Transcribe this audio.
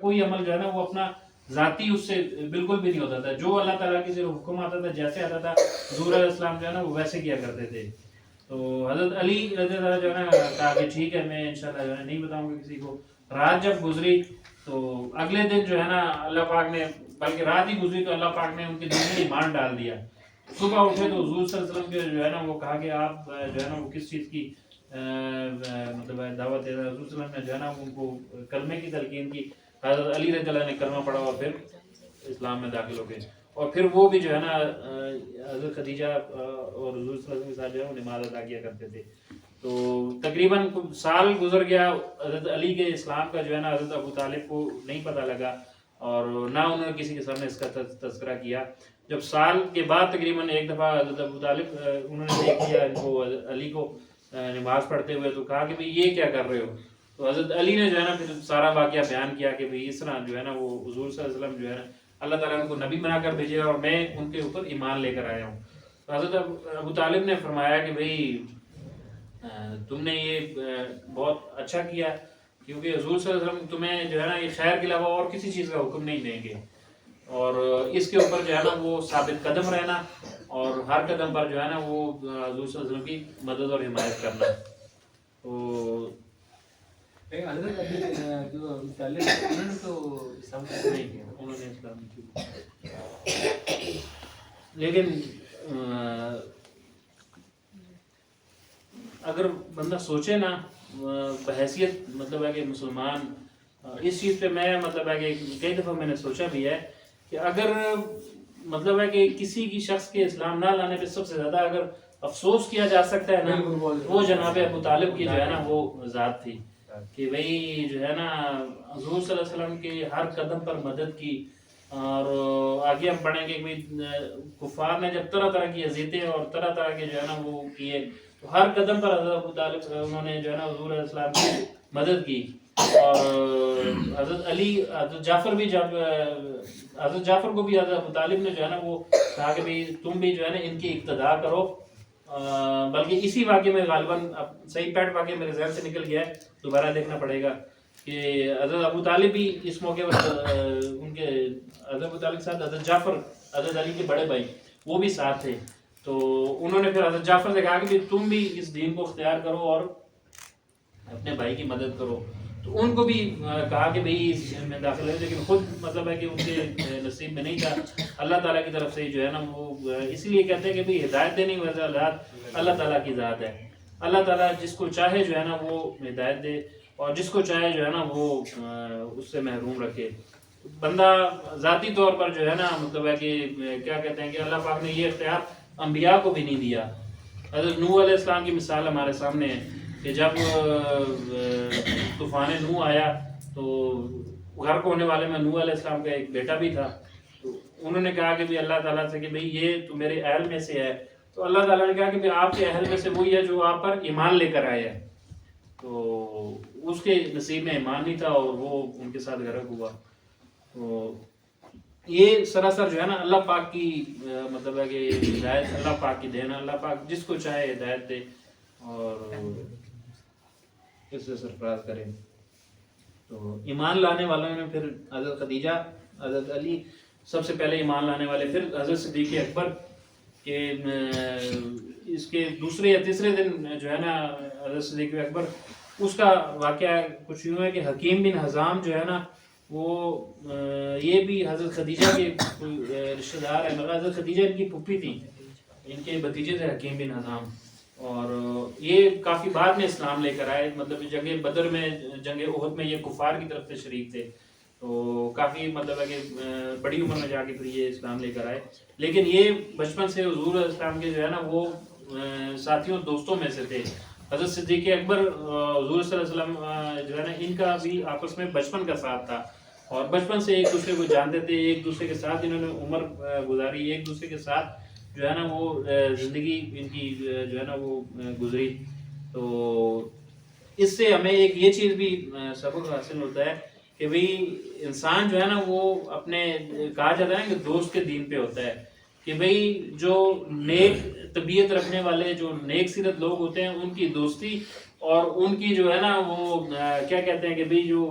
کوئی عمل جو ہے نا وہ اپنا ذاتی اس سے بالکل بھی نہیں ہوتا تھا. جو اللہ تعالیٰ کی صرف حکم آتا تھا, جیسے آتا تھا حضور علیہ السلام جو ہے نا وہ ویسے کیا کرتے تھے. تو حضرت علی رضی اللہ عنہ جو ہے نا کہا کہ ٹھیک ہے میں انشاءاللہ جو ہے نہیں بتاؤں گا کسی کو. رات جب گزری تو اگلے دن جو ہے نا اللہ پاک نے, بلکہ رات ہی گزری تو اللہ پاک نے ان کے دل میں ایمان ڈال دیا. صبح اٹھے تو حضور صلی اللہ علیہ وسلم کے جو ہے نا وہ کہا کہ آپ جو ہے نا وہ کس چیز کی مطلب دعوت دے رہے ہیں. حضور صلی اللہ علیہ وسلم نے جو ہے نا ان کو کلمے کی تلقین کی. حضرت علی رضی اللہ عنہ نے کلمہ پڑھا اور پھر اسلام میں داخل ہو گئے. اور پھر وہ بھی جو ہے نا حضرت خدیجہ اور حضور صلی اللہ علیہ وسلم کے ساتھ جو ہے وہ نماز ادا کیا کرتے تھے. تو تقریباً سال گزر گیا, حضرت علی کے اسلام کا جو ہے نا حضرت ابو طالب کو نہیں پتہ لگا اور نہ انہوں نے کسی کے سامنے اس کا تذکرہ کیا. جب سال کے بعد تقریباً ایک دفعہ حضرت ابو طالب انہوں نے دیکھ لیا ان کو علی کو نماز پڑھتے ہوئے, تو کہا کہ بھئی یہ کیا کر رہے ہو. تو حضرت علی نے جو ہے نا پھر سارا واقعہ بیان کیا کہ بھئی اس طرح جو ہے نا وہ حضور صلی اللہ علیہ وسلم جو ہے نا اللہ تعالیٰ نے ان کو نبی بنا کر بھیجے اور میں ان کے اوپر ایمان لے کر آیا ہوں. تو حضرت ابو طالب نے فرمایا کہ بھئی تم نے یہ بہت اچھا کیا, کیونکہ حضور صلی اللہ علیہ وسلم تمہیں جو ہے نا یہ خیر کے علاوہ اور کسی چیز کا حکم نہیں دیں گے, اور اس کے اوپر جو ہے نا وہ ثابت قدم رہنا اور ہر قدم پر جو ہے نا وہ حضور صلی اللہ علیہ وسلم کی مدد اور حمایت کرنا. تو حضرت ابھی جو طالب انہوں نے تو اسلام نہیں کیا, انہوں نے اسلام نہیں کیا. لیکن اگر بندہ سوچے نا بحیثیت مطلب ہے کہ مسلمان, اس چیز پہ میں مطلب ہے کہ کئی دفعہ میں نے سوچا بھی ہے کہ اگر مطلب ہے کہ کسی کی شخص کے اسلام نہ لانے پہ سب سے زیادہ اگر افسوس کیا جا سکتا ہے نا وہ جناب ابو طالب کی جو ہے نا وہ ذات تھی کہ بھئی جو ہے نا حضور صلی اللہ علیہ وسلم کے ہر قدم پر مدد کی. اور آگے ہم پڑھیں گے کہ کفار نے جب طرح طرح کی اذیتیں اور طرح طرح کے جو ہے نا وہ کیے تو ہر قدم پر حضرت ابو طالب انہوں نے جو ہے نا حضور علیہ السلام کی مدد کی. اور حضرت علی حضرت جعفر بھی جب حضرت جعفر کو بھی حضرت ابو طالب نے جو ہے نا وہ کہا کہ بھئی تم بھی جو ہے نا ان کی اقتداء کرو. بلکہ اسی واقعے میں غالباً صحیح پیٹ واقعہ میرے ذہن سے نکل گیا ہے, دوبارہ دیکھنا پڑے گا کہ حضرت ابو طالب بھی اس موقع پر ان کے حضرت ابو طالب کے ساتھ حضرت جعفر حضرت علی کے بڑے بھائی وہ بھی ساتھ تھے. تو انہوں نے پھر حضرت جعفر سے کہا کہ تم بھی اس دین کو اختیار کرو اور اپنے بھائی کی مدد کرو. تو ان کو بھی کہا کہ بھئی اس میں داخل ہے, لیکن خود مطلب ہے کہ ان کے نصیب میں نہیں تھا. اللہ تعالیٰ کی طرف سے جو ہے نا وہ اس لیے کہتے ہیں کہ بھئی ہدایت دینے کی ذات اللہ تعالیٰ کی ذات ہے. اللہ تعالیٰ جس کو چاہے جو ہے نا وہ ہدایت دے اور جس کو چاہے جو ہے نا وہ اس سے محروم رکھے. بندہ ذاتی طور پر جو ہے نا مطلب ہے کہ کیا کہتے ہیں کہ اللہ پاک نے یہ اختیار انبیاء کو بھی نہیں دیا. حضرت نوح علیہ السلام کی مثال ہمارے سامنے ہے کہ جب طوفان نوح آیا تو غرق ہونے والے میں نوح علیہ السلام کا ایک بیٹا بھی تھا. تو انہوں نے کہا کہ بھی اللہ تعالیٰ سے کہ بھئی یہ تو میرے اہل میں سے ہے. تو اللہ تعالیٰ نے کہا کہ بھی آپ کے اہل میں سے وہی ہے جو آپ پر ایمان لے کر آئے ہیں. تو اس کے نصیب میں ایمان نہیں تھا اور وہ ان کے ساتھ غرق ہوا. تو یہ سراسر جو ہے نا اللہ پاک کی مطلب ہے کہ ہدایت اللہ پاک کی دین, اللہ پاک جس کو چاہے ہدایت دے اور اس سے سرفراز کرے. تو ایمان لانے والوں میں پھر حضرت خدیجہ حضرت علی سب سے پہلے ایمان لانے والے, پھر حضرت صدیق اکبر کہ اس کے دوسرے یا تیسرے دن جو ہے نا حضرت صدیق اکبر اس کا واقعہ کچھ یوں ہے کہ حکیم بن حزام جو ہے نا وہ یہ بھی حضرت خدیجہ کے رشتہ دار ہے, مگر حضرت خدیجہ ان کی پھپھی تھی, ان کے بھتیجے تھے حکیم بن حزام. اور یہ کافی بعد میں اسلام لے کر آئے, مطلب جنگ بدر میں جنگ احد میں یہ کفار کی طرف سے شریک تھے. تو کافی مطلب ہے کہ بڑی عمر میں جا کے پھر یہ اسلام لے کر آئے. لیکن یہ بچپن سے حضور اسلام کے جو ہے نا وہ ساتھیوں دوستوں میں سے تھے. حضرت صدیق اکبر حضور صلی اللہ علیہ وسلم جو ہے نا ان کا بھی آپس میں بچپن کا ساتھ تھا اور بچپن سے ایک دوسرے کو جانتے تھے, ایک دوسرے کے ساتھ انہوں نے عمر گزاری, ایک دوسرے کے ساتھ جو ہے نا وہ زندگی ان کی جو ہے نا وہ گزری. تو اس سے ہمیں ایک یہ چیز بھی سبق حاصل ہوتا ہے کہ بھئی انسان جو ہے نا وہ اپنے کہا جاتا ہے کہ دوست کے دین پہ ہوتا ہے کہ بھئی جو نیک طبیعت رکھنے والے جو نیک سیرت لوگ ہوتے ہیں ان کی دوستی اور ان کی جو ہے نا وہ کیا کہتے ہیں کہ بھئی جو